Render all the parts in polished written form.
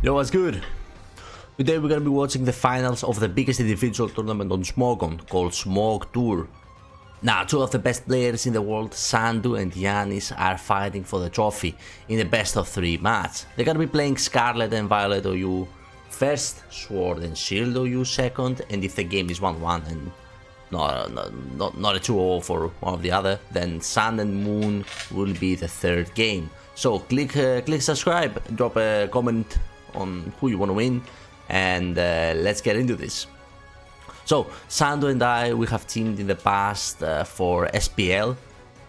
Yo, what's good? Today we're gonna be watching the finals of the biggest individual tournament on Smogon, called Smog Tour. Now, two of the best players in the world, Santu and Giannis, are fighting for the trophy in the best of 3 match. They're gonna be playing Scarlet and Violet OU first, Sword and Shield OU second, and if the game is 1-1 and not a 2-0 for one of the other, then Sun and Moon will be the third game. So click subscribe, drop a comment on who you want to win, and let's get into this. So Santu and we have teamed in the past for SPL.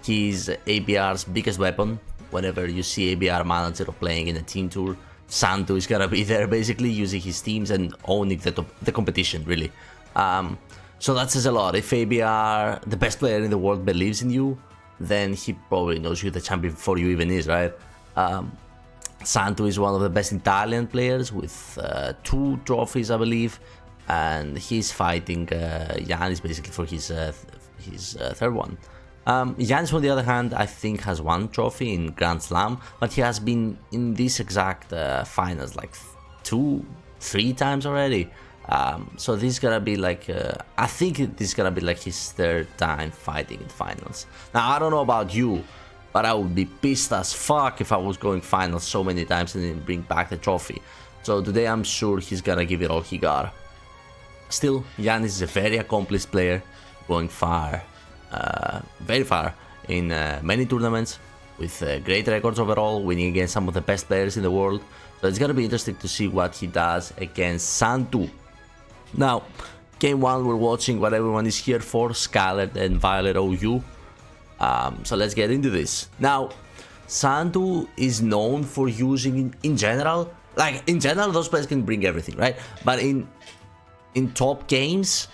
He's ABR's biggest weapon. Whenever you see ABR manager playing in a team tour, Santu is gonna be there, basically using his teams and owning the competition, really. So that says a lot. If ABR, the best player in the world, believes in you, then he probably knows who the champion for you even is, right? Santu is one of the best Italian players with 2 trophies, I believe, and he's fighting Giannis basically for his third one. Giannis, on the other hand, I think has 1 trophy in Grand Slam, but he has been in this exact finals like 2-3 times already. So this is gonna be like, I think this is gonna be like his 3rd time fighting in finals. Now, I don't know about you, but I would be pissed as fuck if I was going finals so many times and didn't bring back the trophy. So today I'm sure he's gonna give it all he got. Still, Giannis is a very accomplished player, going far, very far in many tournaments, with great records overall, winning against some of the best players in the world. So it's gonna be interesting to see what he does against Santu. Now, game 1, we're watching what everyone is here for, Scarlet and Violet OU. So let's get into this. Now, Santu is known for using, in general, those players can bring everything, right? But in top games,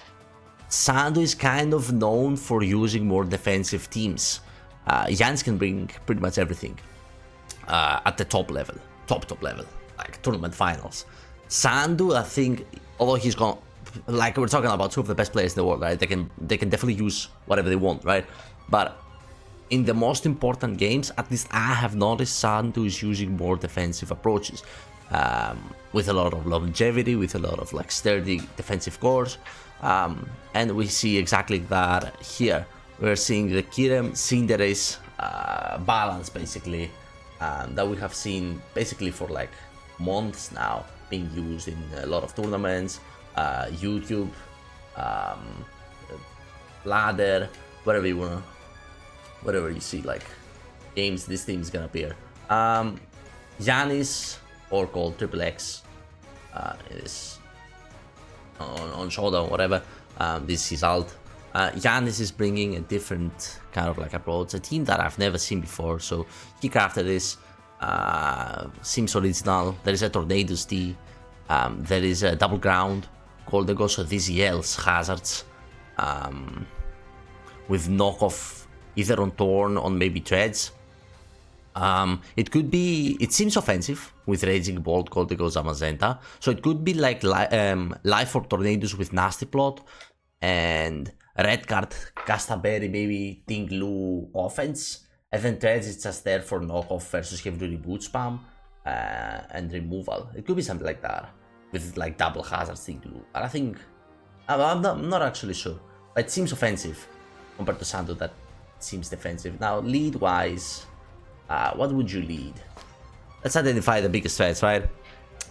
Santu is kind of known for using more defensive teams. Giannis can bring pretty much everything at the top level, top level, like tournament finals. Santu, I think, although he's gone, like we're talking about 2 of the best players in the world, right? They can definitely use whatever they want, right? But in the most important games, at least I have noticed Santu is using more defensive approaches, with a lot of longevity, with a lot of like sturdy defensive cores, and we see exactly that here. We're seeing the Kirem Cinderes balance, basically, that we have seen basically for like months now, being used in a lot of tournaments, YouTube, ladder, whatever you see, like games, this thing is gonna appear. Giannis, or called Triple X, is on showdown, whatever. This is his ult. Giannis is bringing a different kind of like approach, a team that I've never seen before, so he crafted this. Seems original. There is a Tornadoes T, there is a double ground, Golden Ghost, so these yells, hazards, with knockoff either on Torn, on maybe Treads. It could be, it seems offensive with Raging Bolt, Golden Ghost, Amazenta, so it could be like Life for Tornadoes with Nasty Plot, and Red Card, Castaberry, maybe Tinglu offense, and then Treads is just there for knockoff versus heavy duty boot spam and removal. It could be something like that, with like double hazards Tinglu. But I think, I'm not actually sure, but it seems offensive compared to Santu that seems defensive. Now, lead wise, what would you lead? Let's identify the biggest threats, right?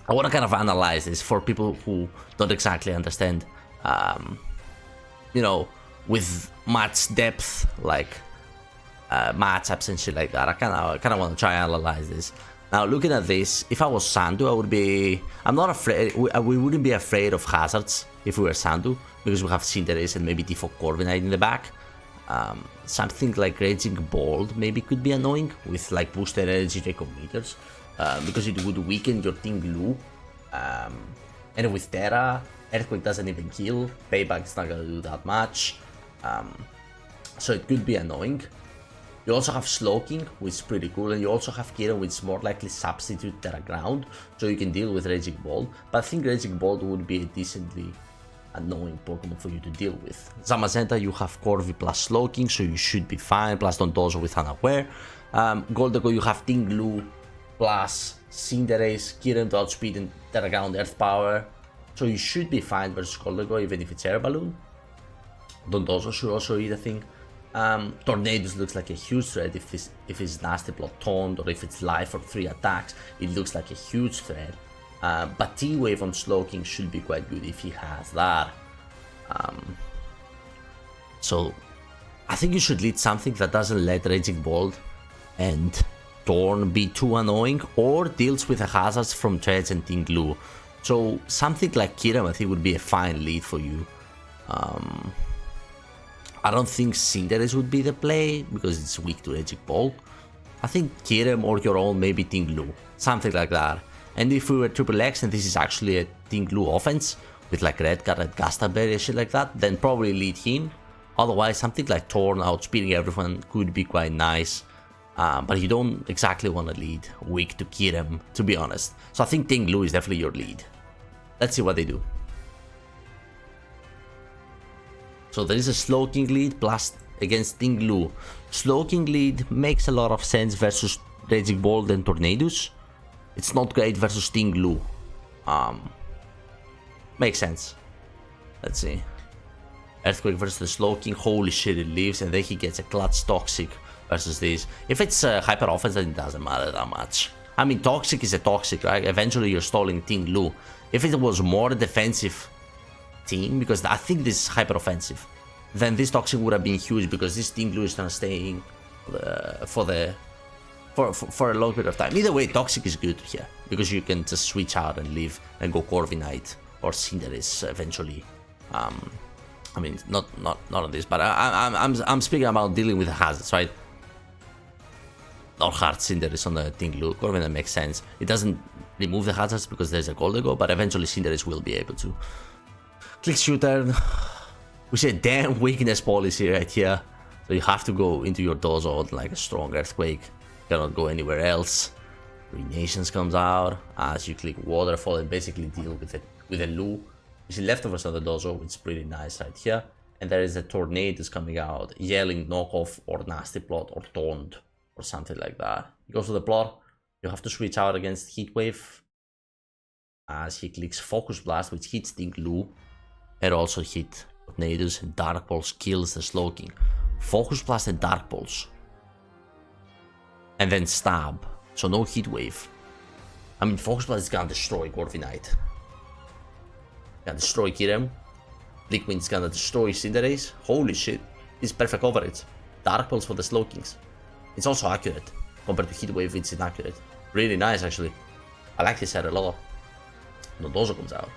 I want to kind of analyze this for people who don't exactly understand, you know, with much depth, like matchups and shit like that. I kind of want to try and analyze this. Now, looking at this, if I was Santu, I would be, I'm not afraid, we wouldn't be afraid of hazards if we were Santu, because we have Cinderes and maybe Default Corviknight in the back. Something like Raging Bolt maybe could be annoying with like boosted energy recombinators, because it would weaken your Tinglu, and with Terra, Earthquake doesn't even kill, Payback is not gonna do that much, so it could be annoying. You also have Slowking, which is pretty cool, and you also have Kira, which is more likely substitute Terra Ground, so you can deal with Raging Bolt, but I think Raging Bolt would be a decently annoying Pokemon for you to deal with. Zamazenta, you have Corvi plus Slowking, so you should be fine, plus Dondozo with Unaware. Goldengo, you have Tinglu plus Cinderace, Kirin to outspeed and Terra Ground Earth Power. So you should be fine versus Coldego even if it's Air Balloon. Dondozo should also eat a thing. Tornadoes looks like a huge threat if it's Nasty Plot Taunt or if it's life for 3 attacks. It looks like a huge threat. But T-Wave on Slowking should be quite good if he has that. So I think you should lead something that doesn't let Raging Bolt and Torn be too annoying or deals with the hazards from Threads and Tinglu. So something like Kiram I think would be a fine lead for you. I don't think Cinderace would be the play because it's weak to Raging Bolt. I think Kiram or your own maybe Tinglu, something like that. And if we were Triple X and this is actually a Tinglu offense with like Red Guard and Gastaberry and shit like that, then probably lead him. Otherwise, something like Torn outspeeding everyone could be quite nice. But you don't exactly want to lead weak to Kiram, to be honest. So I think Tinglu is definitely your lead. Let's see what they do. So there is a Slowking lead plus against Tinglu. Slowking lead makes a lot of sense versus Raging Bolt and Tornadoes. It's not great versus Tinglu. Makes sense. Let's see. Earthquake versus the Slowking. Holy shit, it lives and then he gets a Clutch Toxic versus this. If it's Hyper Offense, then it doesn't matter that much. I mean, Toxic is a Toxic, right? Eventually you're stalling Tinglu. If it was more defensive team, because I think this is hyper offensive, then this Toxic would have been huge because this Tinglu is gonna stay for a long period of time. Either way, Toxic is good here because you can just switch out and leave and go Corviknight or Cinderace eventually. I mean, not on this, but I'm speaking about dealing with the hazards, right? Not hard Cinderace on the Tinglu. Corviknight makes sense. It doesn't remove the hazards because there's a Coldego, but eventually Cinderace will be able to. Click Shooter. We see a damn weakness policy right here. So you have to go into your Dozo like a strong Earthquake. Cannot go anywhere else. Renations comes out as you click Waterfall and basically deal with a Lu. You see leftovers on the Dozo, it's pretty nice right here. And there is a Tornadoes coming out, yelling knockoff or Nasty Plot or Taunt or something like that. He goes to the plot. You have to switch out against Heatwave as he clicks Focus Blast, which hits Tinglu. It also hit Tornadoes and Dark Pulse kills the Slowking. Focus Blast and Dark Pulse. And then Stab. So no Heat Wave. I mean, Focus Blast is gonna destroy Corviknight. Gonna destroy Kiram. Blink-Wind's gonna destroy Cinderace. Holy shit. This is perfect coverage. Dark Pulse for the Slowkings. It's also accurate. Compared to Heat Wave, it's inaccurate. Really nice, actually. I like this set a lot. Dondozo comes out.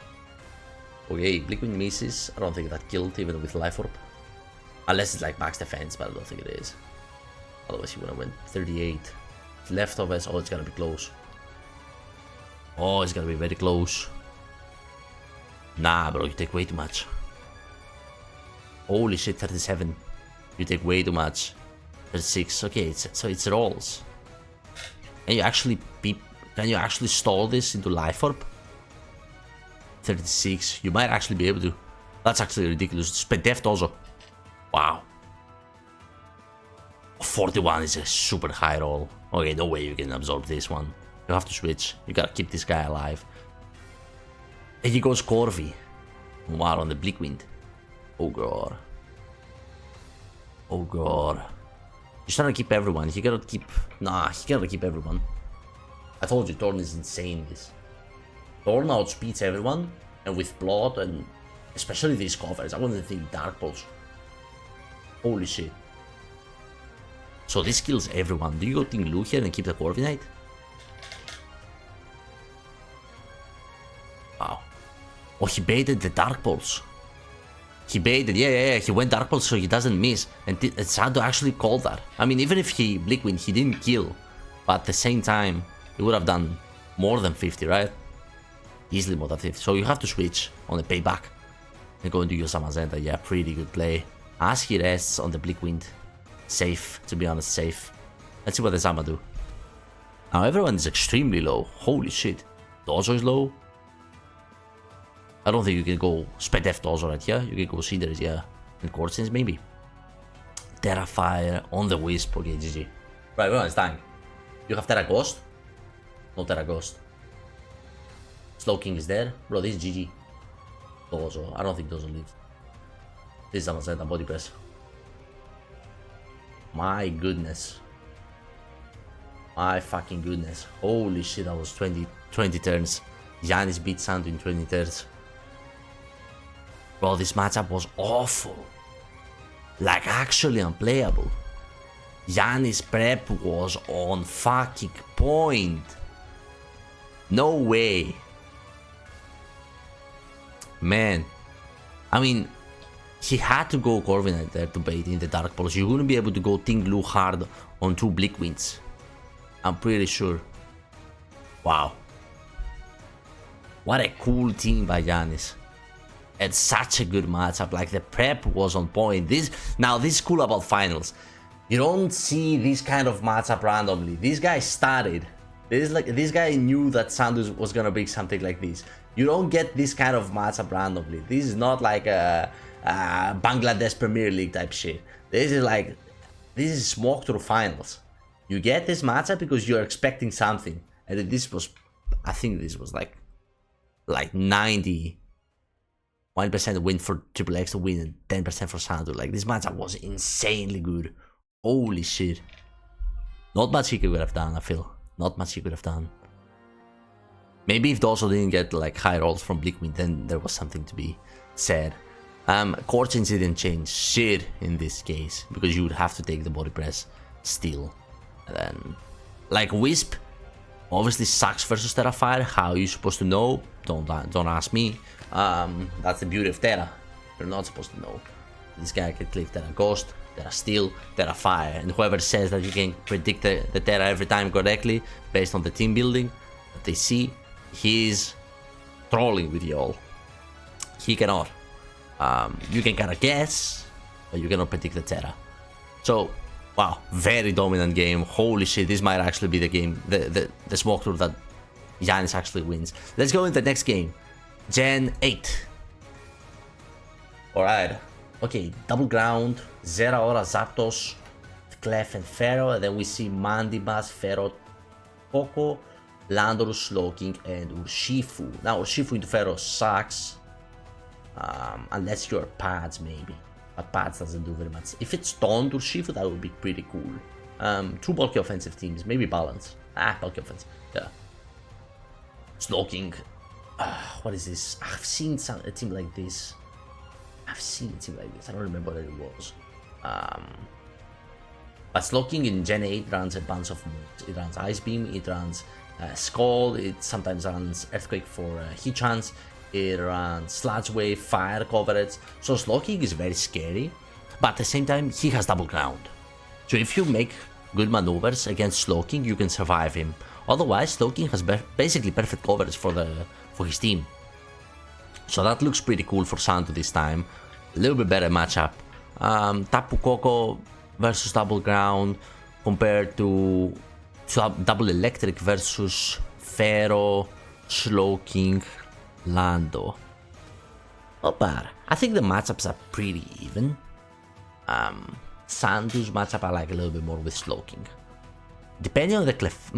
Okay, Blink-Wind misses. I don't think that killed even with Life Orb. Unless it's like max defense, but I don't think it is. Otherwise he would have went 38. Leftovers, oh, it's gonna be close. Oh, it's gonna be very close. Nah, bro, you take way too much. Holy shit, 37. You take way too much. 36, okay, so it's rolls. Can you actually stall this into Life Orb? 36, you might actually be able to. That's actually ridiculous. Spend Deft also. Wow. 41 is a super high roll. Okay, no way you can absorb this one. You have to switch. You gotta keep this guy alive. And he goes Corvi. Wow, on the Blink-Wind. Oh god. Oh god. He's trying to keep everyone. He cannot keep... Nah, he cannot keep everyone. I told you, Thorn is insane this. Thorn outspeeds everyone, and with Blood and especially these covers, I want to think Dark Pulse. Holy shit. So this kills everyone. Do you go Tinglu here and keep the Corviknight? Wow. Oh, he baited the Dark Pulse. He baited, yeah, he went Dark Pulse so he doesn't miss. And Santu actually called that. I mean, even if he Blink-Wind, he didn't kill. But at the same time, he would have done more than 50, right? Easily more than 50. So you have to switch on the payback. And go and do your Samazenta. Yeah, pretty good play. As he rests on the Blink-Wind. Safe, to be honest, safe. Let's see what the Sama do. Now everyone is extremely low. Holy shit. Dozo is low. I don't think you can go Sped F Dozo right here. You can go Cinderace, yeah. And Quartzins, maybe. Terrafire on the Wisp. Okay, GG. Right, everyone's dying. You have Terra Ghost. No Terra Ghost. Slow King is there. Bro, this is GG. Dozo. I don't think Dozo leaves. This is Amazon body press. My goodness. My fucking goodness. Holy shit, that was 20 turns. Giannis beat Santu in 20 turns. Bro, this matchup was awful. Like, actually unplayable. Giannis' prep was on fucking point. No way. Man. I mean, he had to go Corviknight there to bait in the Dark Pulse. You wouldn't be able to go Ting Lu hard on 2 Bleak Winds. I'm pretty sure. Wow. What a cool team by Giannis. It's such a good matchup. Like, the prep was on point. This is cool about finals. You don't see this kind of matchup randomly. This guy started. This guy knew that Santu was gonna be something like this. You don't get this kind of matchup randomly. This is not like a Bangladesh Premier League type shit. This is smoke through finals. You get this matchup because you're expecting something. And this was, I think this was like 91% win for Triple X to win and 10% for Santu. Like, this matchup was insanely good. Holy shit. Not much he could have done, I feel. Not much he could have done. Maybe if Dozo didn't get like high rolls from Bleakwind, then there was something to be said. Core change didn't change shit in this case, because you would have to take the body press still. And then, like, Wisp obviously sucks versus Terra Fire. How are you supposed to know? Don't ask me. That's the beauty of Terra. You're not supposed to know. This guy can click Terra Ghost, Terra Steel, Terra Fire, and whoever says that you can predict the Terra every time correctly based on the team building that they see, he's trolling with y'all. He cannot. You can kind of guess, but you cannot predict the Terra. So, wow, very dominant game. Holy shit, this might actually be the game, the smoke tour that Giannis actually wins. Let's go into the next game. Gen 8. Alright. Okay, Double Ground, Zera Ora, Zapdos, Clef and Pharaoh, and then we see Mandibas, Pharaoh, Coco, Landorus, Slowking, and Urshifu. Now Urshifu into Pharaoh sucks, unless you're Pads maybe, but Pads doesn't do very much. If it's Taunt Urshifu, that would be pretty cool. 2 bulky offensive teams, maybe balance. Bulky offensive, yeah. Slowking, what is this? I've seen a team like this. I don't remember what it was. But Slowking in Gen 8 runs a bunch of moves. It runs Ice Beam, it runs Scald, it sometimes runs Earthquake for Heat Chance, it runs Sludge Wave, Fire coverage. So Slowking is very scary, but at the same time, he has Double Ground. So if you make good maneuvers against Slowking, you can survive him. Otherwise, Slowking has basically perfect coverage for his team. So that looks pretty cool for Santu this time. A little bit better matchup. Tapu Koko versus Double Ground compared to Double Electric versus Pharaoh, Slowking, Lando. Not bad. I think the matchups are pretty even. Santu's matchup I like a little bit more with Slowking. Depending on the Clef...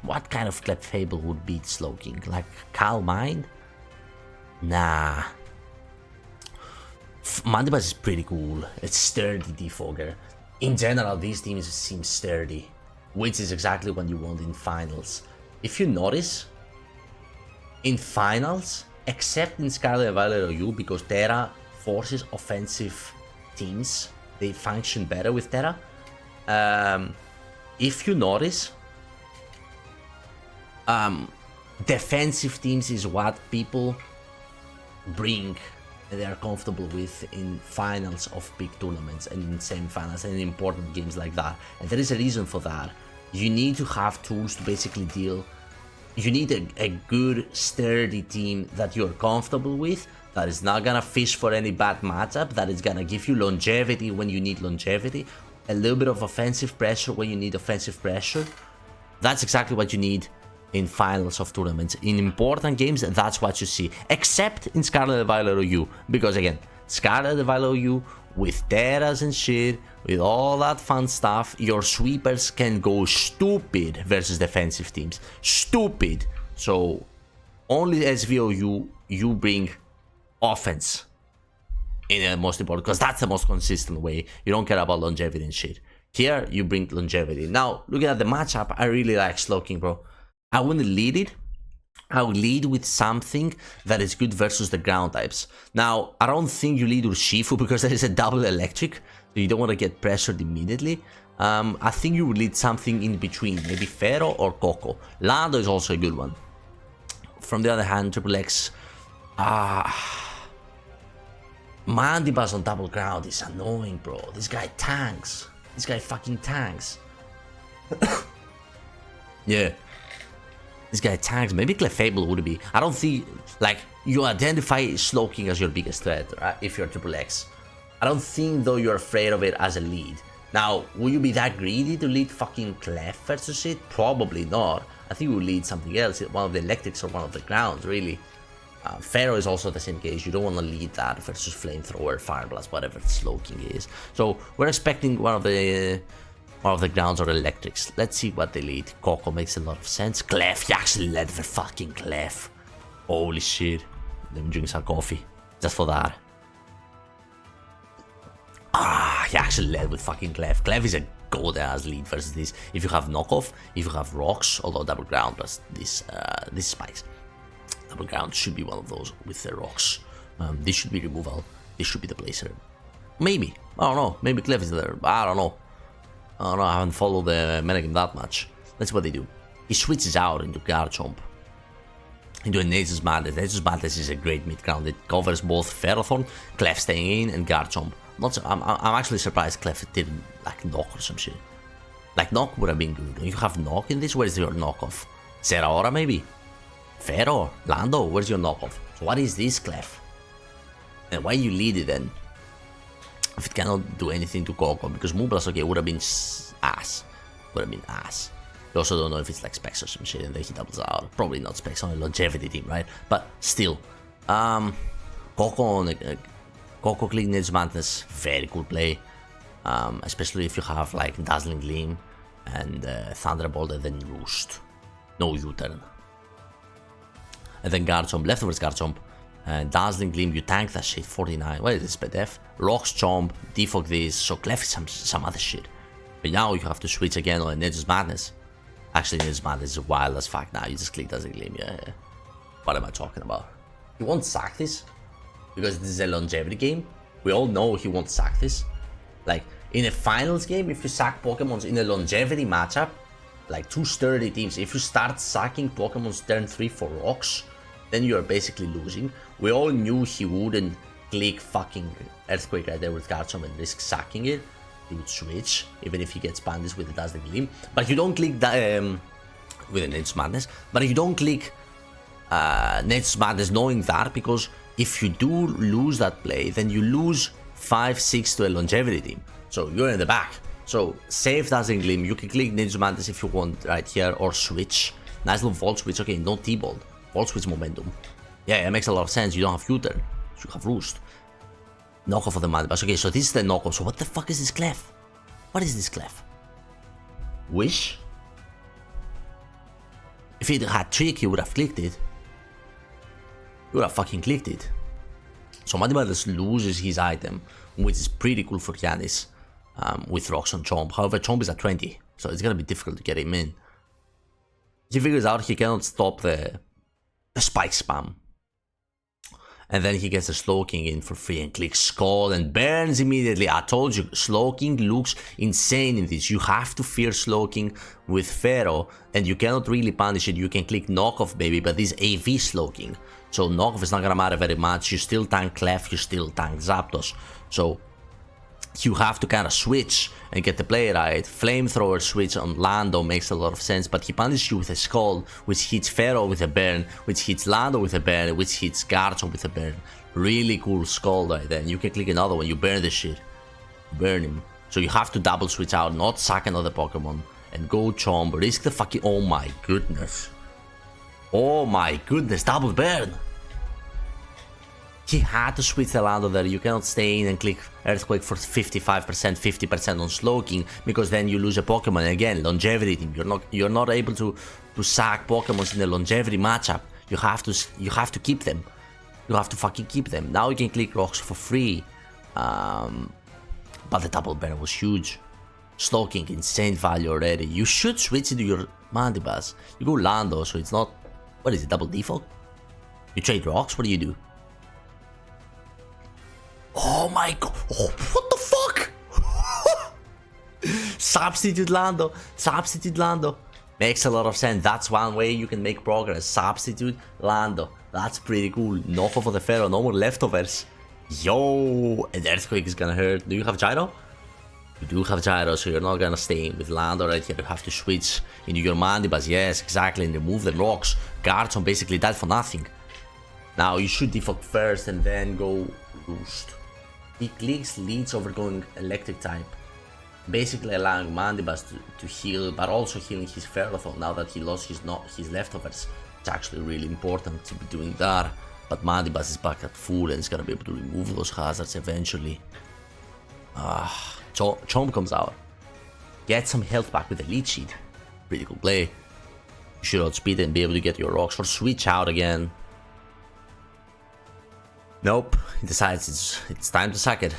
what kind of Clefable would beat Slowking? Like Calm Mind? Nah. Mandibas is pretty cool. It's sturdy defogger. In general, these teams seem sturdy, which is exactly what you want in finals. If you notice, in finals, except in Scarlet Violet OU, because Terra forces offensive teams, they function better with Terra. If you notice, defensive teams is what people bring and they are comfortable with in finals of big tournaments and in semi-finals and in important games like that. And there is a reason for that. You need to have tools to basically deal. You need a good, sturdy team that you're comfortable with, that is not gonna fish for any bad matchup, that is gonna give you longevity when you need longevity, a little bit of offensive pressure when you need offensive pressure. That's exactly what you need in finals of tournaments. In important games, that's what you see, except in Scarlet Violet OU, because again, Scarlet Value you, with Terras and shit, with all that fun stuff, your sweepers can go stupid versus defensive teams. Stupid. So, only SVOU, you bring offense in the most important, because that's the most consistent way. You don't care about longevity and shit. Here, you bring longevity. Now, looking at the matchup, I really like Slow King, bro. I wouldn't lead it. I would lead with something that is good versus the ground types. Now, I don't think you lead with Shifu because there is a double electric, so you don't want to get pressured immediately. I think you would lead something in between, maybe Pharaoh or Coco. Lando is also a good one. From the other hand, Triple X, Mandibas on double ground is annoying, bro. This guy tanks. This guy fucking tanks. Yeah. This guy tanks. Maybe Clefable would be. I don't think, like, you identify Slow King as your biggest threat, right? If you're Triple X. I don't think, though, you're afraid of it as a lead. Now, will you be that greedy to lead fucking Clef versus it? Probably not. I think you will lead something else. One of the electrics or one of the grounds, really. Pharaoh is also the same case. You don't want to lead that versus Flamethrower, Fire Blast, whatever Slow King is. So, we're expecting one of the grounds or electrics. Let's see what they lead. Coco makes a lot of sense. Clef, he actually led for fucking Clef. Holy shit. Let me drink some coffee. Just for that. He actually led with fucking Clef. Clef is a gold-ass lead versus this. If you have knockoff, if you have rocks, although double ground plus this spikes. Double ground should be one of those with the rocks. This should be removal. This should be the placer. Maybe. I don't know. Maybe Clef is there. I don't know. I haven't followed the metagame that much. That's what they do. He switches out into Garchomp. Into a Nature's Madness. Nature's Madness is a great mid-ground. It covers both Ferrothorn, Clef staying in, and Garchomp. I'm actually surprised Clef didn't, like, knock or some shit. Like, knock would have been good. If you have knock in this, where's your knockoff? Zeraora, maybe? Pharaoh? Lando? Where's your knockoff? So what is this, Clef? And why you lead it then? If it cannot do anything to Coco, because Moonblast, okay, would have been ass. Would have been ass. You also don't know if it's like Specs or some shit and then he doubles out. Probably not Specs on a longevity team, right? But still. Coco on Coco Click Nature's Madness, very cool play. Especially if you have like Dazzling Gleam and Thunderbolt and then Roost. No U-turn. And then Garchomp, leftovers Garchomp. Dazzling Gleam, you tank that shit, 49. What is this, BDF? Rocks Chomp, defog this, so Clef is some other shit. But now you have to switch again on Nature's Madness. Actually, Nature's Madness is wild as fuck now. You just click Dazzling Gleam, yeah. What am I talking about? He won't sack this because this is a longevity game. We all know he won't sack this. Like, in a finals game, if you sack Pokemons in a longevity matchup, like two sturdy teams, if you start sacking Pokemons turn 3 for rocks, then you are basically losing. We all knew he wouldn't click fucking Earthquake right there with Garchomp and risk sacking it. He would switch, even if he gets Bandits with the Dazzling Gleam. But you don't click that with a Nature's Madness. But you don't click Nature's Madness knowing that, because if you do lose that play, then you lose 5-6 to a longevity team. So you're in the back. So save Dazzling Gleam. You can click Nature's Madness if you want right here, or switch. Nice little Volt Switch. Okay, no T-Bolt. Volt Switch momentum. Yeah, it makes a lot of sense. You don't have U-turn. You have Roost. Knockoff of the Mandibas. Okay, so this is the knockoff. So what the fuck is this Clef? What is this Clef? Wish? If it had Trick, he would have clicked it. He would have fucking clicked it. So Mandibas loses his item, which is pretty cool for Giannis, with rocks on Chomp. However, Chomp is at 20, so it's gonna be difficult to get him in. He figures out he cannot stop the spike spam. And then he gets a Slow King in for free and clicks Skull and burns immediately. I told you, Slow King looks insane in this. You have to fear Slow King with Pharaoh, and you cannot really punish it. You can click Knockoff, baby, but this AV Slow King. So Knockoff is not gonna matter very much. You still tank Clef, you still tank Zapdos. So you have to kind of switch and get the play right. Flamethrower switch on Lando makes a lot of sense, but he punishes you with a Skull, which hits Pharaoh with a burn, which hits Lando with a burn, which hits Garchomp with a burn. Really cool Skull right there. And you can click another one, you burn the shit. Burn him. So you have to double switch out, not sack another Pokemon, and go Chomp, risk the fucking... Oh my goodness. Oh my goodness, double burn. He had to switch the Lando there. You cannot stay in and click Earthquake for 55%, 50% on Slow King, because then you lose a Pokemon. Again, longevity team. You're not able to sack Pokemons in a longevity matchup. You have to keep them. You have to fucking keep them. Now you can click rocks for free. But the double barrel was huge. Slow King, insane value already. You should switch into your Mandibuzz. You go Lando, so it's not... What is it, double default? You trade rocks? What do you do? Oh my god. Oh, what the fuck? Substitute Lando. Substitute Lando. Makes a lot of sense. That's one way you can make progress. Substitute Lando. That's pretty cool. Knockoff of the Pharaoh. No more leftovers. Yo. And Earthquake is gonna hurt. Do you have Gyro? You do have Gyro, so you're not gonna stay with Lando right here. You have to switch into your Mandibuzz. Yes, exactly. And remove the rocks. Guardsson basically died for nothing. Now you should default first and then go Roost. He clicks leads over going electric type, basically allowing Mandibuzz to heal, but also healing his Ferrothorn now that he lost his leftovers. It's actually really important to be doing that, but Mandibuzz is back at full and is gonna be able to remove those hazards eventually. Chomp comes out. Get some health back with the lead sheet. Pretty cool play. You should outspeed and be able to get your rocks or switch out again. Nope, he decides it's time to sack it.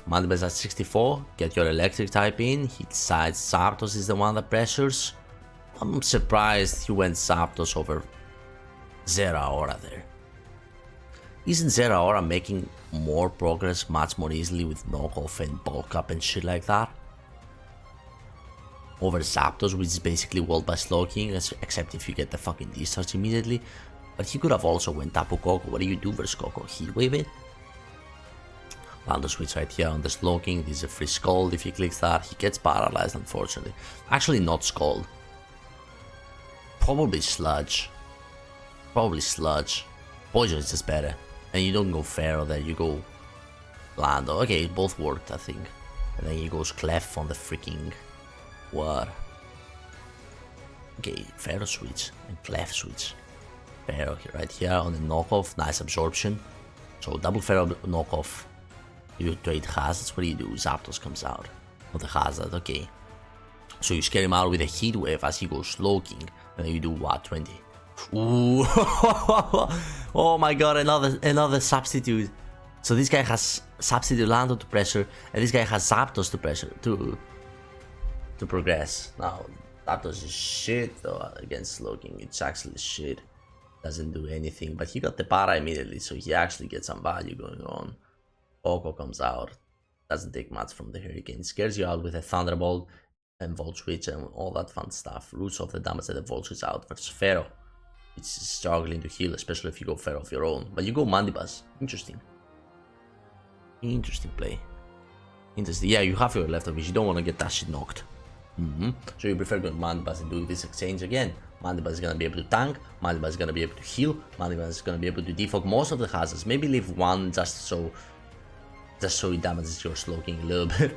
Mandibuzz at 64, get your electric type in. He decides Zapdos is the one that pressures. I'm surprised he went Zapdos over Zeraora there. Isn't Zeraora making more progress much more easily with knockoff and bulk up and shit like that? Over Zapdos, which is basically walled by Slow King, except if you get the fucking discharge immediately. But he could have also went Tapu Koko. What do you do versus Koko? Heat Wave it? Lando switch right here on the Slow King. This is a free Scald. If he clicks that, he gets paralyzed, unfortunately. Actually, not Scald. Probably Sludge. Probably Sludge. Poison is just better. And you don't go Pharaoh there, you go Lando. Okay, it both worked, I think. And then he goes Clef on the freaking... What? Okay, Pharaoh switch and Clef switch. Pharaoh right here on the knockoff, nice absorption. So double Pharaoh knockoff. You trade hazards, what do you do? Zapdos comes out. Not the hazard, okay. So you scare him out with a heat wave as he goes Slow King. And then you do what, 20? Ooh. Oh my god, another substitute. So this guy has substitute Lando to pressure, and this guy has Zapdos to pressure to progress. Now Zapdos is shit though against Slow King. It's actually shit. Doesn't do anything, but he got the para immediately, so he actually gets some value going on. Oko comes out, doesn't take much from the Hurricane, scares you out with a Thunderbolt and Volt Switch and all that fun stuff. Roots off the damage that the Volt Switch out versus Pharaoh. It's struggling to heal, especially if you go Pharaoh of your own. But you go Mandibuzz. Interesting. Interesting play. Interesting. Yeah, you have your leftovers. You don't want to get that shit knocked. So you prefer going Mandibuzz and do this exchange again. Mandibuzz is gonna be able to tank, Mandibuzz is gonna be able to heal, Mandibuzz is gonna be able to defog most of the hazards, maybe leave one just so it damages your Slow King a little bit.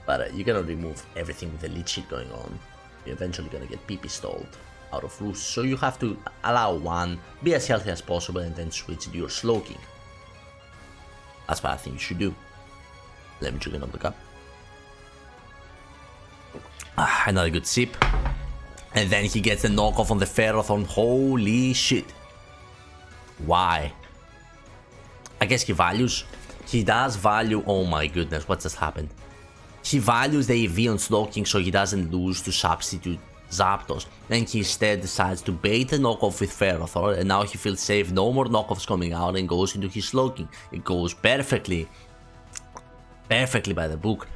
But you cannot remove everything with the lead sheet going on. You're eventually gonna get PP stalled out of Roost, so you have to allow one, be as healthy as possible, and then switch to your Slow King. That's what I think you should do. Let me drink another cup. Another good sip. And then he gets the knockoff on the Ferrothorn. Holy shit. Why? I guess he values. He does value. Oh my goodness, what just happened? He values the EV on Slow King so he doesn't lose to substitute Zapdos. Then he instead decides to bait the knockoff with Ferrothorn, and now he feels safe. No more knockoffs coming out, and goes into his Slow King. It goes perfectly by the book.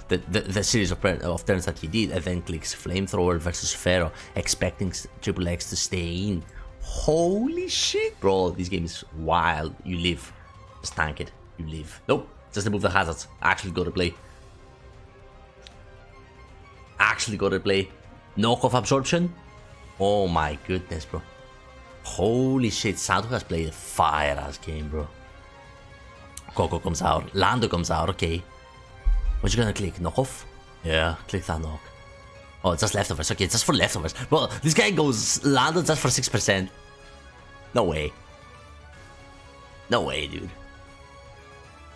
The series of turns that he did, and then clicks Flamethrower versus Pharaoh, expecting Triple X to stay in. Holy shit, bro, this game is wild. You live. Just tank it. You live. Nope, just remove the hazards. Actually go to play. Knockoff absorption. Oh my goodness, bro. Holy shit, Santu has played a fire-ass game, bro. Koko comes out. Lando comes out, okay. What you gonna click? Knockoff? Yeah, click that knock. Oh, it's just leftovers. Okay, it's just for leftovers. Bro, this guy goes Lando just for 6%. No way. No way, dude.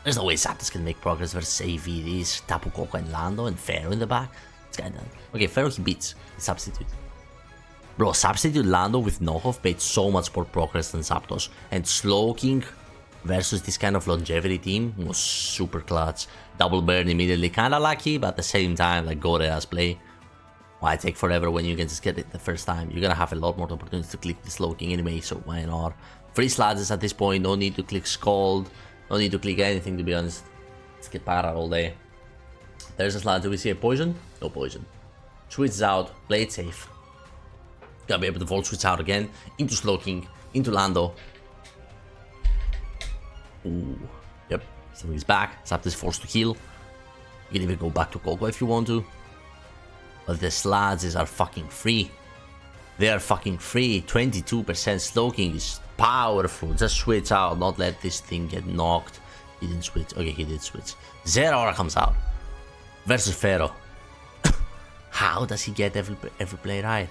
There's no way Zapdos can make progress versus AVDs, Tapu Koko and Lando and Pharaoh in the back. This guy done. Okay, Pharaoh he beats. Substitute. Bro, Substitute Lando with knockoff made so much more progress than Zapdos. And Slowking versus this kind of longevity team was super clutch. Double burn immediately, kinda lucky, but at the same time, like, go ass play. Why take forever when you can just get it the first time? You're gonna have a lot more opportunities to click the Slowking anyway, so why not? Free Sladges at this point, no need to click Scald. No need to click anything, to be honest. Let's get para all day. There's a Sludge. Do we see a poison? No poison. Switch out. Play it safe. Gotta be able to Volt Switch out again. Into Slowking. Into Lando. Ooh. Yep. Somebody's back. Zapdos is forced to heal. You can even go back to Koko if you want to. But the Sludges are fucking free. They are fucking free. 22% Slowking is powerful. Just switch out. Not let this thing get knocked. He didn't switch. Okay, he did switch. Zeraora comes out. Versus Pharaoh. How does he get every play right?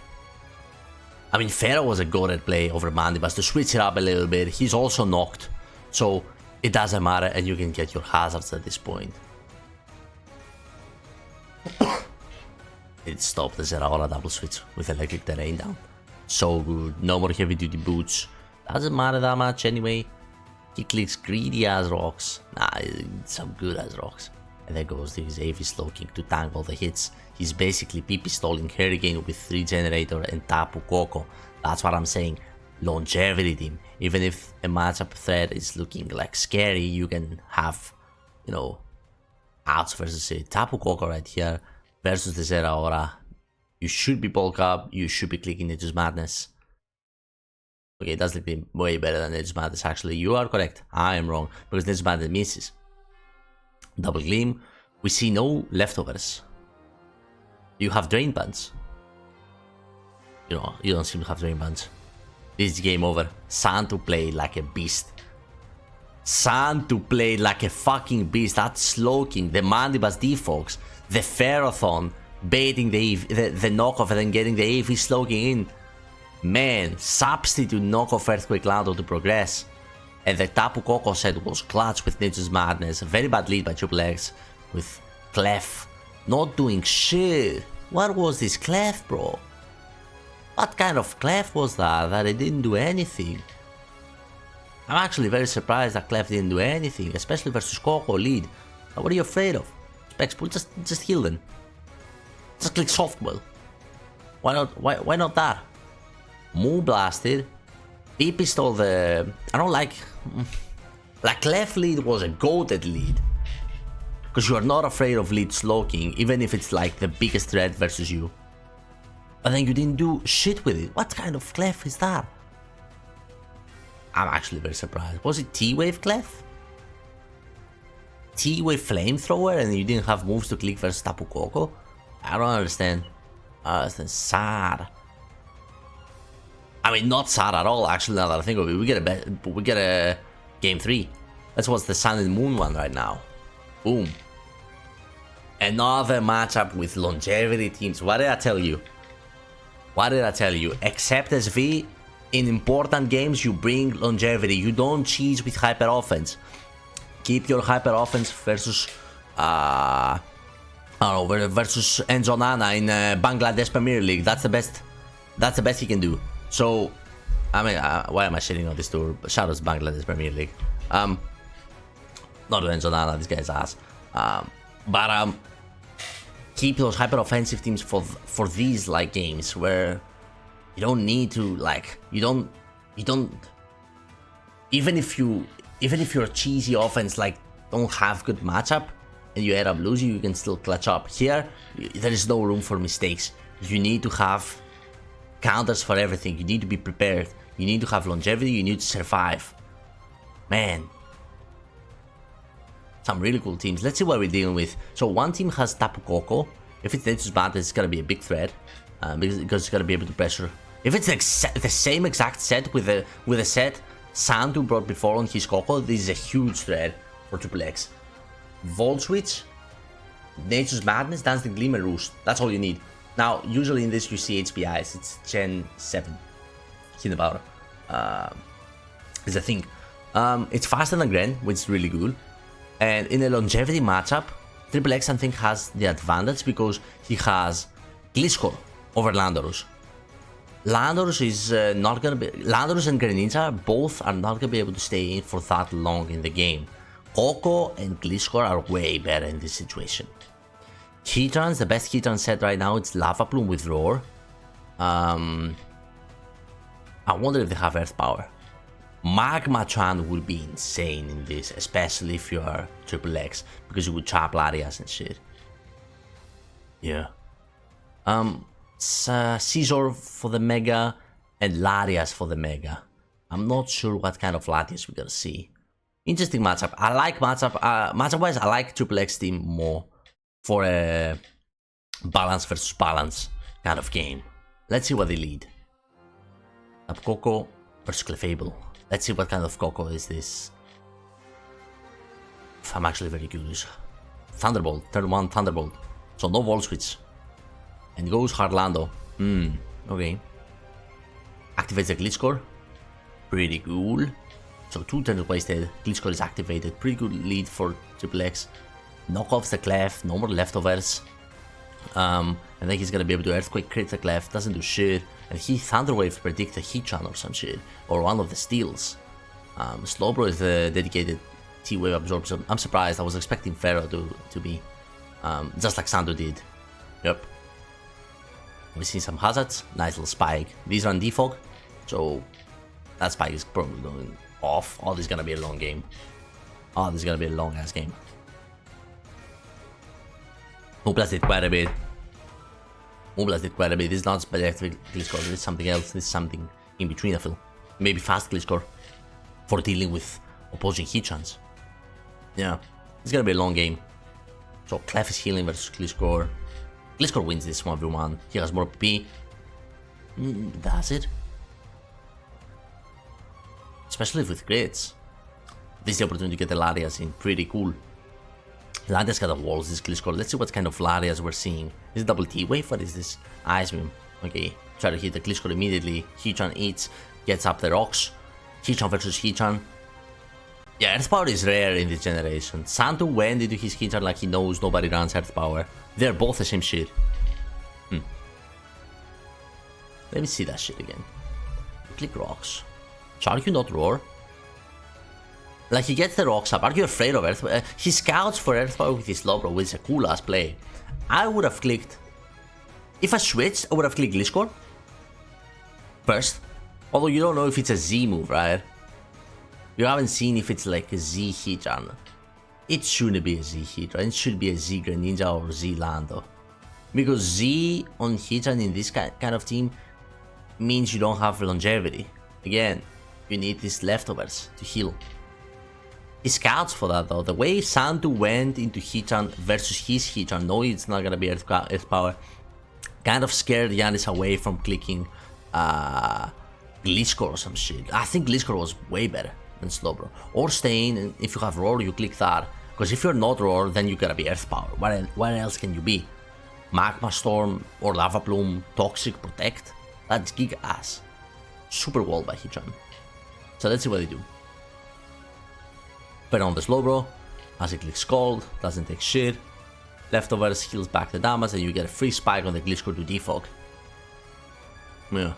I mean, Pharaoh was a goated play over Mandibas to switch it up a little bit. He's also knocked. So it doesn't matter and you can get your hazards at this point. It stopped the Zeraora double switch with electric terrain down. So good. No more heavy duty boots. Doesn't matter that much anyway. He clicks greedy as rocks. Nah, some good as rocks. And then goes to his AV Slowking to tank all the hits. He's basically PP stalling Hurricane with 3 Generator and Tapu Koko. That's what I'm saying. Longevity team. Even if a matchup threat is looking like scary, you can have, you know, outs versus a Tapu Koko right here versus the Zeraora. You should be bulk up. You should be clicking Nature's Madness. Okay, it does look way better than Nature's Madness actually. You are correct. I am wrong because Nature's Madness misses. Double Gleam. We see no leftovers. You have Drain Punch. You know, you don't seem to have Drain Punch. This is game over. Santu played like a beast. Santu played like a fucking beast. That Slowking, the Mandibas Defox, the Ferrothon, baiting the knockoff and then getting the AV Slowking in. Man, substitute knockoff Earthquake Lando to progress. And the Tapu Koko set was clutch with Nature's Madness. A very bad lead by Triple X with Clef not doing shit. What was this Clef, bro? What kind of Clef was that it didn't do anything? I'm actually very surprised that Clef didn't do anything, especially versus Koko lead. What are you afraid of? Spexpool, just heal them. Just click Softball. Why not? Why not that? Moon Blasted. PP stole the... I don't like... Like Clef lead was a goated lead. Because you are not afraid of lead Slowking, even if it's like the biggest threat versus you. But then you didn't do shit with it. What kind of Clef is that? I'm actually very surprised. Was it T-Wave Clef? T-Wave Flamethrower and you didn't have moves to click versus Tapu Koko? I don't understand. Sad. I mean, not sad at all, actually, now that I think of it. We get a game 3. That's what's the Sun and Moon one right now. Boom. Another matchup with longevity teams. What did I tell you? What did I tell you? Except SV, in important games, you bring longevity. You don't cheese with hyper offense. Keep your hyper offense versus versus Enzo Nana in Bangladesh Premier League. That's the best. That's the best he can do. So, I mean, why am I shitting on this tour? Shout out to Bangladesh Premier League. Not to Enzo Nana, this guy's ass. But keep those hyper offensive teams for these like games where you don't need to like you don't even if your cheesy offense like don't have good matchup and you end up losing, you can still clutch up. Here there is no room for mistakes. You need to have counters for everything. You need to be prepared. You need to have longevity. You need to survive. Man, some really cool teams. Let's see what we're dealing with. So one team has Tapu Koko. If it's Nature's Madness, it's gonna be a big threat because it's gonna be able to pressure. If it's the same exact set with a set Santu brought before on his Koko, this is a huge threat for Triple X. Volt Switch, Nature's Madness, Dancing Gleam, and Roost. That's all you need. Now, usually in this you see HPIs. It's Gen 7. Hidden Power is a thing. It's faster than Gren, which is really good. And in a longevity matchup, Triple X I think has the advantage because he has Gliscor over Landorus. Landorus is not gonna be. Landorus and Greninja both are not gonna be able to stay in for that long in the game. Coco and Gliscor are way better in this situation. Heatrans, the best Heatran set right now, it's Lava Plume with Roar. I wonder if they have Earth Power. Magma Chan would be insane in this, especially if you are Triple X, because you would trap Larias and shit. Yeah. Scizor for the Mega and Larias for the Mega. I'm not sure what kind of Latias we're gonna see. Interesting matchup. I like matchup wise, I like Triple X team more for a balance versus balance kind of game. Let's see what they lead. Up Coco versus Clefable. Let's see what kind of Coco is this. I'm actually very curious. Thunderbolt, turn 1 Thunderbolt. So no Volt Switch. And goes Hardlando. Okay. Activates the Gliscor. Pretty cool. So 2 turns wasted. Gliscor is activated. Pretty good lead for Triple X. Knockoffs the Clef. No more leftovers. And then he's gonna be able to Earthquake crit the Clef. Doesn't do shit. And he Thunderwave predict a Heatran or some shit. Or one of the steals. Slowbro is the dedicated T-Wave absorption. I'm surprised. I was expecting Pharaoh to be. Just like Santu did. Yep. We see some hazards. Nice little spike. These run defog. So that spike is probably going off. Oh, this is gonna be a long game. Oh, this is gonna be a long ass game. Moonblast did quite a bit. Moonblast did quite a bit. This is not electric Gliscor. This is something else. This is something in between, I feel. Maybe fast Gliscor for dealing with opposing Heatrans. Yeah, it's gonna be a long game. So Clef is healing versus Gliscor. Gliscor wins this 1v1. He has more PP. That's it. Especially with crits. This is the opportunity to get the Larias in. Pretty cool. Larias got the walls, this Gliscor. Let's see what kind of Larias we're seeing. Is it double T-Wave? What is this? Ice Beam. Okay. Try to hit the Gliscor immediately. Heatran eats. Gets up the rocks. Heatran versus Heatran. Yeah, Earth Power is rare in this generation. Santu went into his Heatran like he knows nobody runs Earth Power. They're both the same shit. Let me see that shit again. Click rocks. Shall you not roar? Like, he gets the rocks up. Are you afraid of Earth Power? He scouts for Earth Power with his Slowbro, which is a cool ass play. I would have clicked. If I switched, I would have clicked Gliscor first. Although you don't know if it's a Z move, right? You haven't seen if it's like a Z Heatran. It shouldn't be a Z Heatran. It should be a Z Greninja or Z Lando. Because Z on Heatran in this kind of team means you don't have longevity. Again, you need these leftovers to heal. He scouts for that though. The way Santu went into Heatran versus his Heatran, knowing it's not gonna be Earth Power, kind of scared Giannis away from clicking Gliscor or some shit. I think Gliscor was way better than Slowbro. Or staying, and if you have Roar, you click that. Because if you're not Roar, then you gotta be Earth Power. What else can you be? Magma Storm or Lava Plume, Toxic, Protect? That's giga ass. Super wall by Heatran. So let's see what they do. But on the Slowbro, as it clicks Scald, doesn't take shit. Leftovers heals back the damage, and you get a free spike on the Gliscor to defog. Yeah.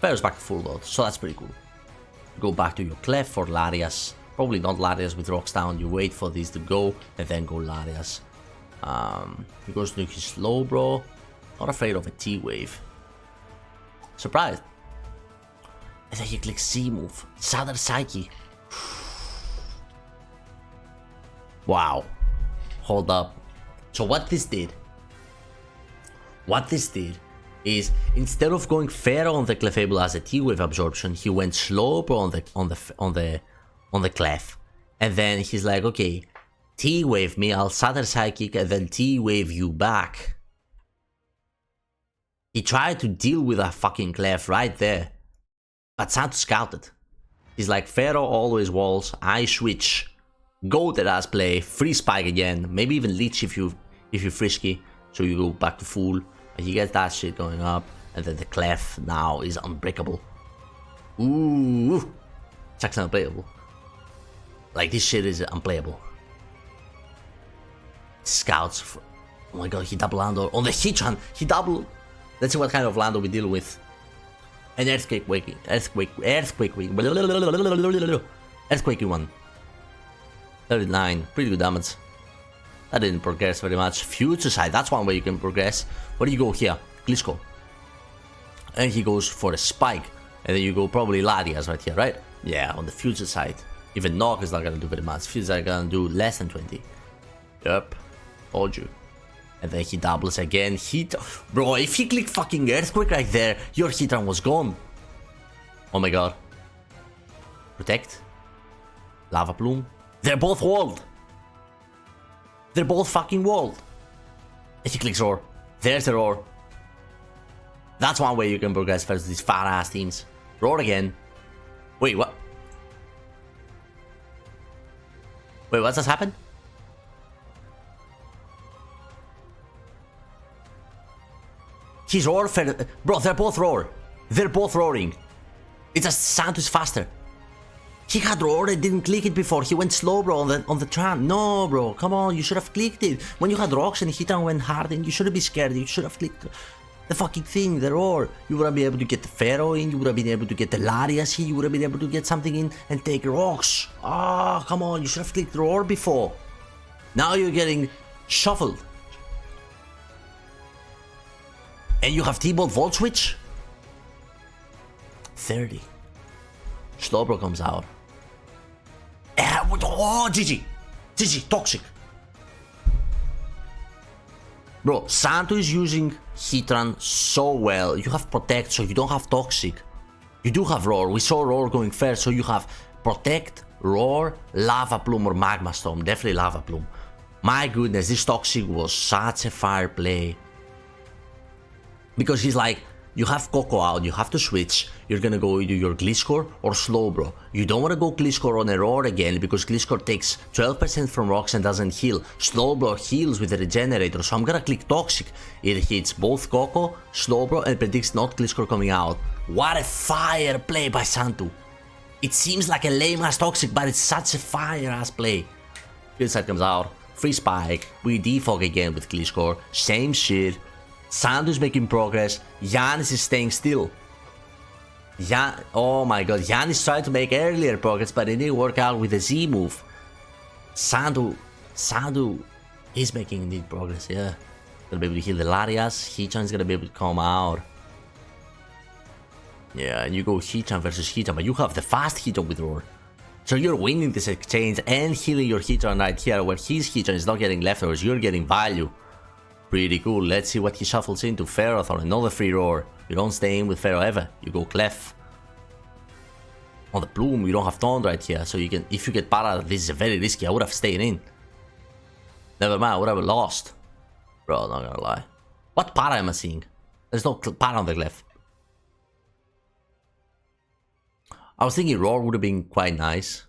Pharaoh's back to full though, so that's pretty cool. Go back to your Clef for Larias. Probably not Larias with rocks down. You wait for these to go and then go Larias. He goes to his Slowbro. Not afraid of a T-Wave. Surprised. And then he clicks C move. Southern Psyche. Wow. Hold up. So what this did is, instead of going Pharaoh on the Clefable as a T-Wave absorption, he went Slowbro on the Clef. And then he's like, okay, T-Wave me, I'll Southern Psychic and then T-Wave you back. He tried to deal with a fucking Clef right there. But Santu scouted. He's like, Pharaoh always walls, I switch. Go that ass play, free spike again, maybe even leech if you're frisky, so you go back to full, and he gets that shit going up, and then the Clef now is unbreakable. Ooh, it's actually unbreakable. Like, this shit is unplayable. Scouts. Oh my god, he double Lando. On the Hitchan, he double. Let's see what kind of Lando we deal with. An earthquake waking. Earthquake one. 39. Pretty good damage. That didn't progress very much. Future side, that's one way you can progress. Where do you go here? Glisco. And he goes for a spike. And then you go probably Larias right here, right? Yeah, on the future side. Even knock is not gonna do very much. Future side gonna do less than 20. Yep. Told you. And then he doubles again. Bro, if he clicked fucking earthquake right there, your hit run was gone. Oh my god. Protect. Lava plume. They're both walled. They're both fucking walled. And he clicks roar. There's the roar. That's one way you can progress versus these fat ass teams. Roar again. Wait, what? Wait, what's just happened? He's roar. Bro, they're both roar. They're both roaring. It's just Santu's faster. He had roar and didn't click it before. He went slow, bro, on the Tran. No, bro, come on. You should have clicked it. When you had rocks and Hitan went hard, and you shouldn't be scared. You should have clicked the fucking thing, the roar. You would have been able to get the Pharaoh in. You would have been able to get the Larias in. You would have been able to get something in and take rocks. Ah, come on. You should have clicked roar before. Now you're getting shuffled. And you have T-Bolt Volt Switch? 30. Slowbro comes out. Oh, GG. GG, toxic. Bro, Santu is using Hitran so well. You have Protect, so you don't have Toxic. You do have Roar. We saw Roar going first, so you have Protect, Roar, Lava Plume or Magma Storm. Definitely Lava Plume. My goodness, this Toxic was such a fire play. Because he's like, you have Coco out, you have to switch. You're gonna go either your Gliscor or Slowbro. You don't wanna go Gliscor on a Roar again because Gliscor takes 12% from rocks and doesn't heal. Slowbro heals with the regenerator, so I'm gonna click Toxic. It hits both Coco, Slowbro, and predicts not Gliscor coming out. What a fire play by Santu. It seems like a lame ass Toxic, but it's such a fire ass play. Field side comes out, free spike, we defog again with Gliscor, same shit. Santu's making progress, Giannis is staying still. Oh my god, Giannis tried to make earlier progress, but it didn't work out with the Z move. Santu is making indeed progress, yeah. Gonna be able to heal the Larias, Hichan is gonna be able to come out. Yeah, and you go Hichan versus Hichan, but you have the fast Hichan with Roar. So you're winning this exchange and healing your Hichan right here, where his Hichan is not getting leftovers, you're getting value. Pretty cool. Let's see what he shuffles into. Ferrothorn, another free roar. You don't stay in with Pharaoh ever. You go Clef. On the Plume, you don't have Taunt right here, so you can. If you get para, this is very risky. I would have stayed in. Never mind, I would have lost. Bro, not gonna lie. What para am I seeing? There's no para on the Clef. I was thinking roar would have been quite nice.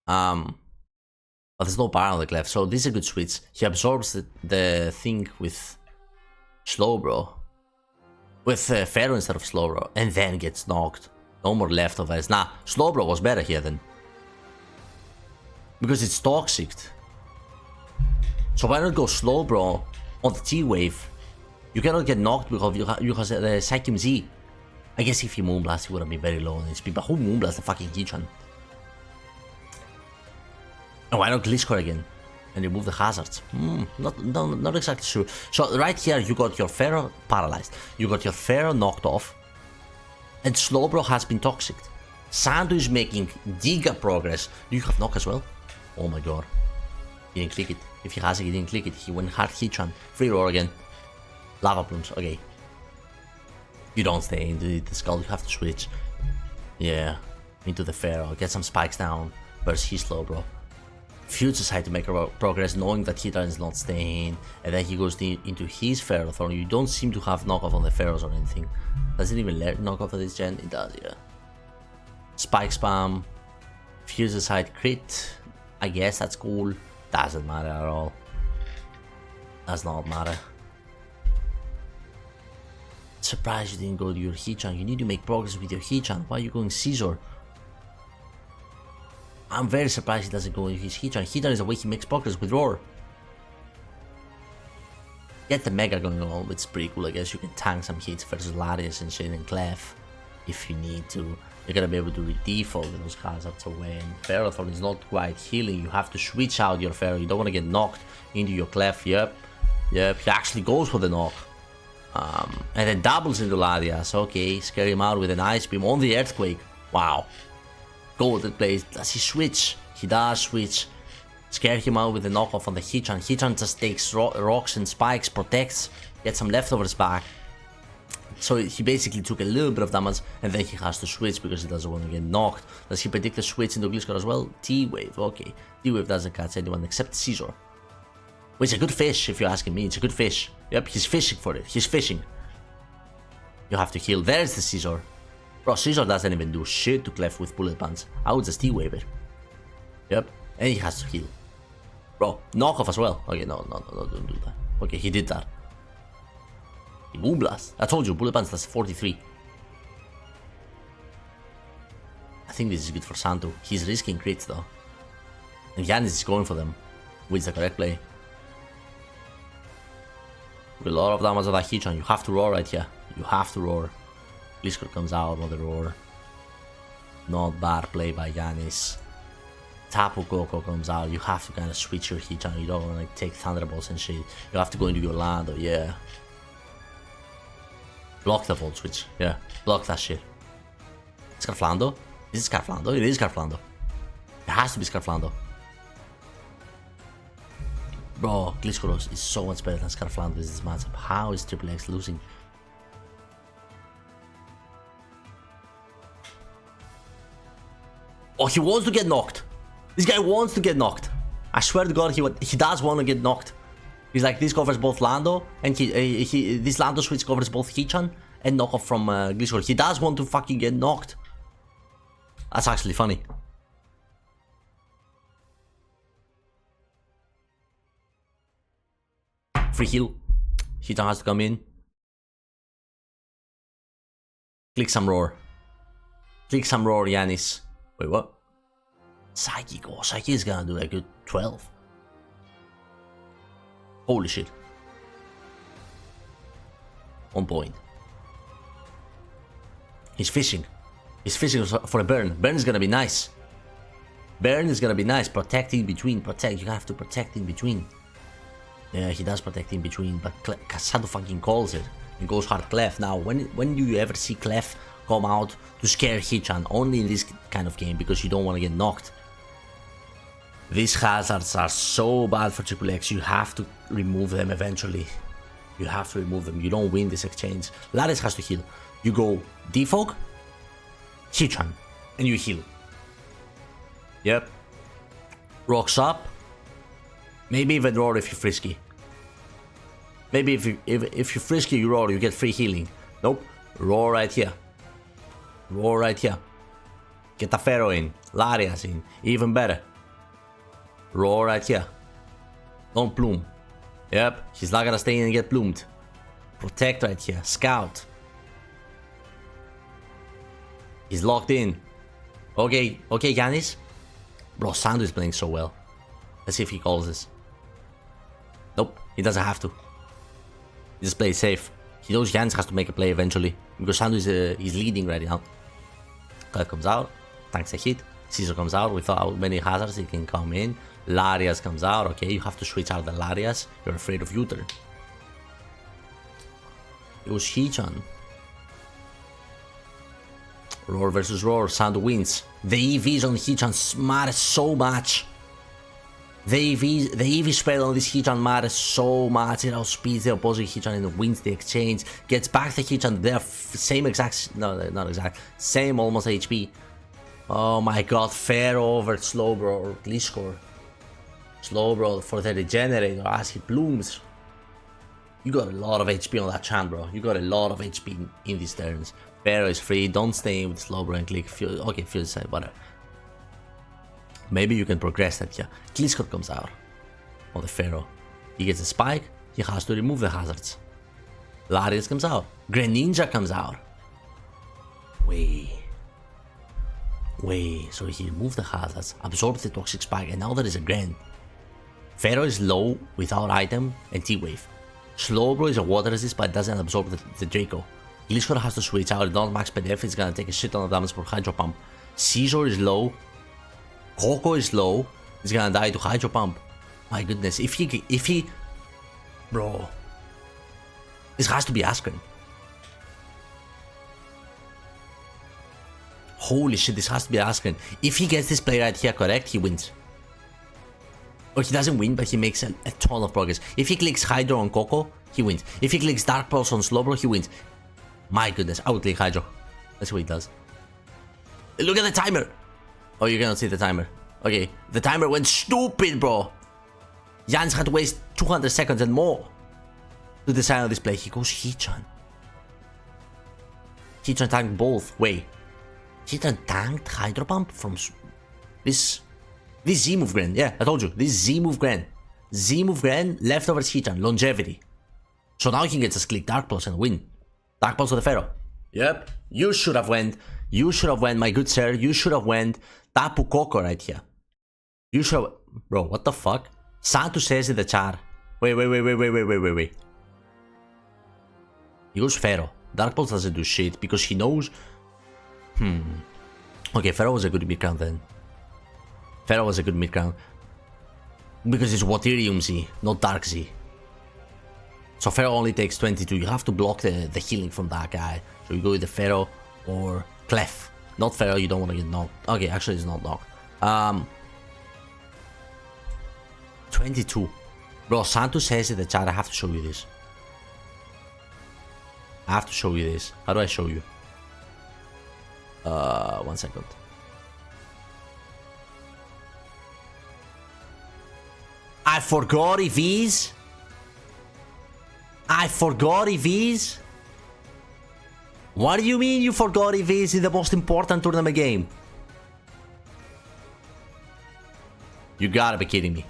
But there's no para on the Clef, so this is a good switch. He absorbs the thing with Slowbro. With Pharaoh instead of Slowbro, and then gets knocked. No more leftovers. Nah, Slowbro was better here then. Because it's Toxic. So why not go Slowbro on the T-Wave? You cannot get knocked because you have the Psychium Z. I guess if he Moonblast, he would have been very low on HP, but who Moonblast the fucking Hichan? And why not Gliscor again? And remove the hazards? Not exactly sure. So right here you got your Pharaoh paralyzed. You got your Pharaoh knocked off. And Slowbro has been toxic. Santu is making giga progress. Do you have knock as well? Oh my god. He didn't click it. If he has it, he didn't click it. He went hard Hichan. Free roar again. Lava plumes, okay. You don't stay into the skull, you have to switch. Yeah. Into the Pharaoh. Get some spikes down. Versus his Slowbro. Future side to make progress, knowing that Hidra is not staying, and then he goes into his Ferrothorn. You don't seem to have knockoff on the Pharaohs or anything. Does it even let knockoff of this gen? It does, yeah. Spike spam, future side crit. I guess that's cool. Doesn't matter at all. Does not matter. Surprised you didn't go to your Hichan. You need to make progress with your Hichan. Why are you going Caesar? I'm very surprised he doesn't go in his Heatran. Heatran is the way he makes progress with Roar. Get the Mega going on, it's pretty cool. I guess you can tank some hits versus Larius and Shane and Clef if you need to. You're gonna be able to default those hazards away. And Ferrothorn is not quite healing. You have to switch out your Ferro. You don't want to get knocked into your Clef. Yep, he actually goes for the knock. And then doubles into Larius. Okay, scare him out with an Ice Beam on the Earthquake. Wow. Golden plays. Does he switch? He does switch. Scare him out with the knockoff on the Heatran. Heatran just takes rocks and spikes, protects, gets some leftovers back. So he basically took a little bit of damage and then he has to switch because he doesn't want to get knocked. Does he predict the switch into Gliscor as well? T-Wave, okay. T-Wave doesn't catch anyone except Scizor. Which is a good fish if you're asking me. It's a good fish. Yep, he's fishing for it. He's fishing. You have to heal. There's the Scizor. Bro, Scizor doesn't even do shit to Clef with Bullet Punch. I would just T-Wave it. Yep, and he has to heal. Bro, knockoff as well. Okay, no, don't do that. Okay, he did that. Moonblast. I told you, Bullet Punch does 43. I think this is good for Santu. He's risking crits though. And Giannis is going for them. Which is the correct play. With a lot of damage on that Heatran. You have to roar right here. You have to roar. Gliscor comes out on the roar. Not bad play by Giannis. Tapu Koko comes out. You have to kind of switch your Heatran. You don't want to like, take Thunderbolts and shit. You have to go into your Lando, yeah. Block the Volt Switch, yeah. Block that shit. Scarflando? Is it Scarflando? It is Scarflando. It has to be Scarflando. Bro, Gliscor is so much better than Scarflando in this matchup. How is Triple X losing? Oh, he wants to get knocked. This guy wants to get knocked. I swear to God, he does want to get knocked. He's like, this covers both Lando, and this Lando switch covers both Heatran and knockoff from Gliscor. He does want to fucking get knocked. That's actually funny. Free heal. Heatran has to come in. Click some roar. Click some roar, Giannis. Wait, what? Psychic. Oh, Psychic is gonna do like a 12. Holy shit. 1 point. He's fishing. He's fishing for a burn. Burn is gonna be nice. Burn is gonna be nice. Protect in between. Protect. You have to protect in between. Yeah, he does protect in between, but Santu fucking calls it and goes hard Clef. Now, when do you ever see Clef come out to scare Heatran? Only in this kind of game because you don't want to get knocked. These hazards are so bad for Triple X. You have to remove them eventually. You have to remove them. You don't win this exchange. Larius has to heal. You go Defog, Heatran, and you heal. Yep. Rocks up. Maybe even roar if you're frisky. Maybe if you're frisky, you roar, you get free healing. Nope. Roar right here. Roar right here. Get the Pharaoh in. Larius in. Even better. Roar right here. Don't plume. Yep. He's not gonna stay in and get plumed. Protect right here. Scout. He's locked in. Okay. Okay, Giannis. Bro, Santu is playing so well. Let's see if he calls this. Nope, he doesn't have to. He just plays safe. He knows Giannis has to make a play eventually. Because Santu is he's leading right now. Cut comes out. Tanks a hit. Scizor comes out without many hazards. He can come in. Larius comes out. Okay, you have to switch out the Larius. You're afraid of U-turn. It was Heatran. Roar versus Roar. Santu wins. The EVs on Heatran matter so much. The EV spread on this Heatran matters so much. It outspeeds the opposing Heatran and wins the exchange. Gets back the Heatran. They're same exact, no, not exact, same almost HP. Oh my god, Pharaoh over Slowbro or Gliscor. Slowbro for the Regenerator as he blooms. You got a lot of HP on that chant, bro. You got a lot of HP in these turns. Pharaoh is free. Don't stay with Slowbro and click. Okay, feel side, whatever. Maybe you can progress that here. Gliscor comes out on the Pharaoh. He gets a spike. He has to remove the hazards. Larius comes out. Greninja comes out. Wait. Wait, so he removed the hazards, absorbed the toxic spike, and now there is a Grand. Pharaoh is low without item and T-Wave. Slowbro is a water resist but doesn't absorb the Draco. Gliscor has to switch out, not max PDF, it's gonna take a shit ton of damage for Hydro Pump. Caesar is low. Coco is low. He's gonna die to Hydro Pump. My goodness, if he... Bro. This has to be Askren. Holy shit, this has to be Askren. If he gets this play right here correct, he wins. Or he doesn't win, but he makes a ton of progress. If he clicks Hydro on Coco, he wins. If he clicks Dark Pulse on Slowbro, he wins. My goodness, I would click Hydro. That's what he does. Look at the timer! Oh, you cannot see the timer. Okay, the timer went stupid, bro! Giannis had to waste 200 seconds and more to decide on this play. He goes Heatran. Heatran tanked both. Wait. Heatran tanked Hydro Pump from this Z-move Grand. Yeah, I told you. This Z-move Grand. Z-move Grand, leftovers Heatran. Longevity. So now he can just click Dark Pulse and win. Dark Pulse to the Pharaoh. Yep. You should have went. You should have went, my good sir. You should have went Tapu Koko right here. You should have... Bro, what the fuck? Santu says in the chat. Wait. He goes Pharaoh. Dark Pulse doesn't do shit because he knows... Okay, Pharaoh was a good mid-ground then. Pharaoh was a good mid-ground. Because it's Waterium Z, not Dark Z. So Pharaoh only takes 22. You have to block the healing from that guy. So you go with the Pharaoh or Clef. Not Pharaoh, you don't want to get knocked. Okay, actually it's not knocked. 22. Bro, Santu says in the chat, I have to show you this. I have to show you this. How do I show you? 1 second. I forgot EVs. What do you mean you forgot EVs in the most important tournament game? You gotta be kidding me.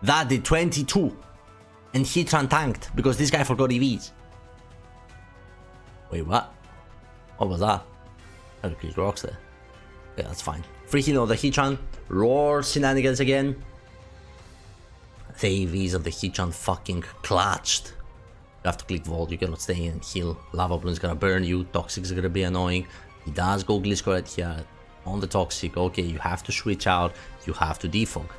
That did 22. And Heatran tanked because this guy forgot EVs. Wait, what? What was that? I had to click rocks there. Okay, that's fine. Free heal on the Heatran. Roar shenanigans again. The EVs of the Heatran fucking clutched. You have to click Vault, you cannot stay and heal. Lava Balloon is gonna burn you. Toxic is gonna be annoying. He does go Gliscor right here on the Toxic. Okay, you have to switch out. You have to defog.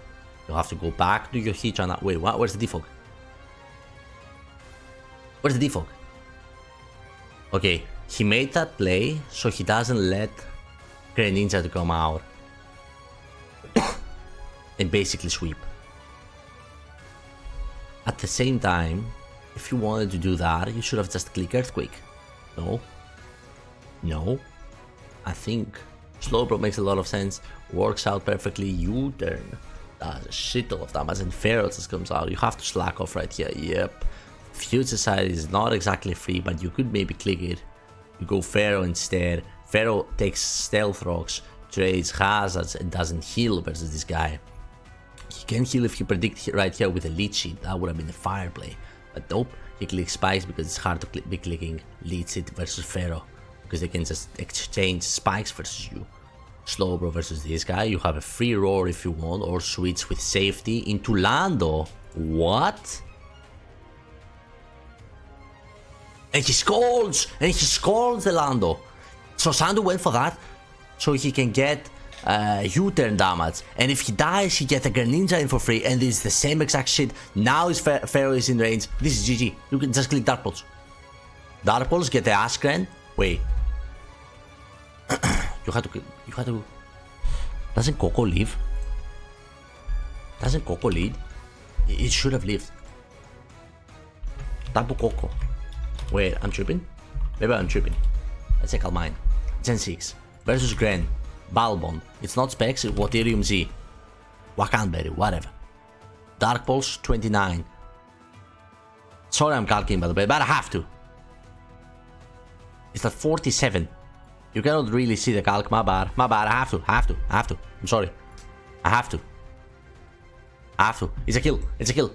You have to go back to your Heatran. Wait, what? Where's the defog? Where's the defog? Okay, he made that play so he doesn't let Greninja to come out and basically sweep. At the same time, if you wanted to do that, you should have just clicked Earthquake. No. I think Slowbro makes a lot of sense. Works out perfectly. U-turn does a shit ton of damage and Pharaoh just comes out. You have to slack off right here. Yep. Future Sight is not exactly free, but you could maybe click it. You go Pharaoh instead. Pharaoh takes Stealth Rocks, trades hazards, and doesn't heal versus this guy. He can heal if he predict right here with a lead sheet. That would have been a fire play. But nope, he clicks spikes because it's hard to be clicking lead sheet versus Pharaoh. Because they can just exchange spikes versus you. Slowbro versus this guy. You have a free roar if you want, or switch with safety into Lando. What? And he scolds! The Lando. So Santu went for that so he can get U-turn damage, and if he dies he gets a Greninja in for free, and it's the same exact shit. Now his Pharaoh is in range. This is GG. You can just click Dark Pulse. Dark Pulse, get the Askren. Wait. You had to... Doesn't Coco leave? Doesn't Coco lead? It should have lived. Tapu Coco. Wait, I'm tripping? Maybe I'm tripping. Let's check out mine. Gen 6 versus Gren. Balbon. It's not Specs, it's Waterium Z. Wakanberry, whatever. Dark Pulse 29. Sorry I'm calculating by the way, but I have to. It's at 47. You cannot really see the calc, my bad. I have to. I'm sorry. I have to. It's a kill.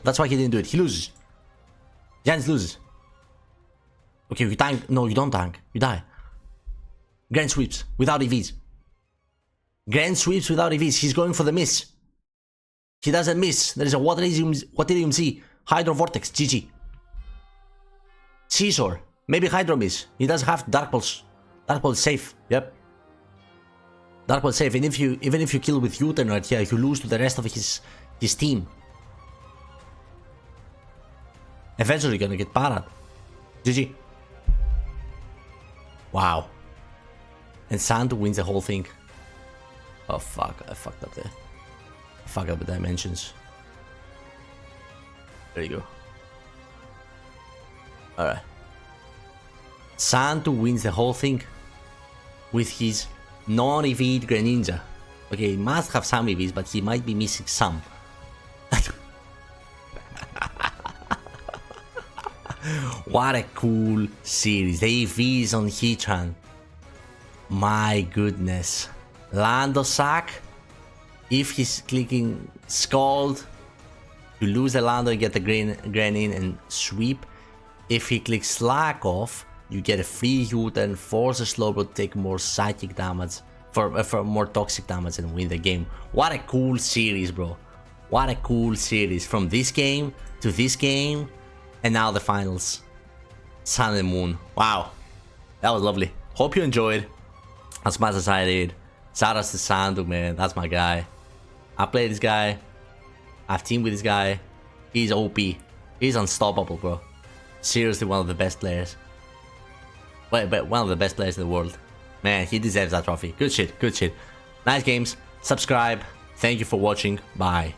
That's why he didn't do it. He loses. Giannis loses. Okay, you tank. No, you don't tank. You die. Grand sweeps without EVs. Grand sweeps without EVs. He's going for the miss. He doesn't miss. There is a Waterium Z. Hydro Vortex. GG. Scizor. Maybe Hydro miss. He does have Dark Pulse. Dark Pulse safe. Yep. Dark Pulse safe. And even if you kill with U-turn right here, you lose to the rest of his team. Eventually you're gonna get parad. GG. Wow. And Santu wins the whole thing. Oh fuck, I fucked up there. I fucked up the dimensions. There you go. Alright. Santu wins the whole thing with his non-EV'd Greninja. Okay, he must have some EVs, but he might be missing some. What a cool series. The EVs on Heatran. My goodness. Lando Sack. If he's clicking Scald, you lose the Lando and get the Grenin and sweep. If he clicks Slack off, you get a free U-turn, force a Slowbro to take more psychic damage, for more toxic damage and win the game. What a cool series, bro. What a cool series. From this game to this game, and now the finals. Sun and Moon. Wow. That was lovely. Hope you enjoyed as much as I did. Shout out to Santu, man. That's my guy. I play this guy. I've teamed with this guy. He's OP. He's unstoppable, bro. Seriously, one of the best players. But one of the best players in the world. Man, he deserves that trophy. Good shit, good shit. Nice games. Subscribe. Thank you for watching. Bye.